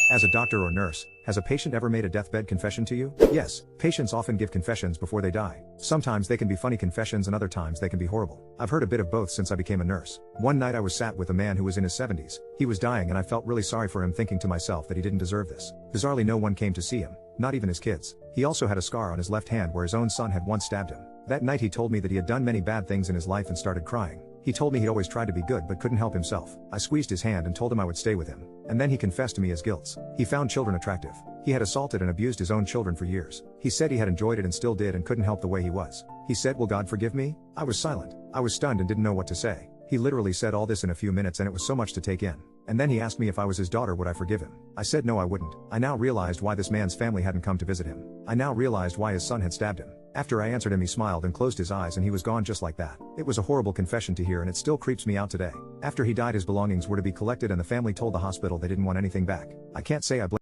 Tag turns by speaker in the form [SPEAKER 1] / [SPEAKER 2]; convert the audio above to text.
[SPEAKER 1] As a doctor or nurse, has a patient ever made a deathbed confession to you? Yes, patients often give confessions before they die. Sometimes they can be funny confessions and other times they can be horrible. I've heard a bit of both since I became a nurse. One night I was sat with a man who was in his 70s. He was dying and I felt really sorry for him, thinking to myself that he didn't deserve this. Bizarrely, no one came to see him, not even his kids. He also had a scar on his left hand where his own son had once stabbed him. That night he told me that he had done many bad things in his life and started crying. He told me he'd always tried to be good but couldn't help himself. I squeezed his hand and told him I would stay with him. And then he confessed to me his guilt. He found children attractive. He had assaulted and abused his own children for years. He said he had enjoyed it and still did and couldn't help the way he was. He said, "Will God forgive me?" I was silent. I was stunned and didn't know what to say. He literally said all this in a few minutes and it was so much to take in. And then he asked me if I was his daughter, would I forgive him? I said no, I wouldn't. I now realized why this man's family hadn't come to visit him. I now realized why his son had stabbed him. After I answered him, he smiled and closed his eyes and he was gone just like that. It was a horrible confession to hear and it still creeps me out today. After he died, his belongings were to be collected and the family told the hospital they didn't want anything back. I can't say I blame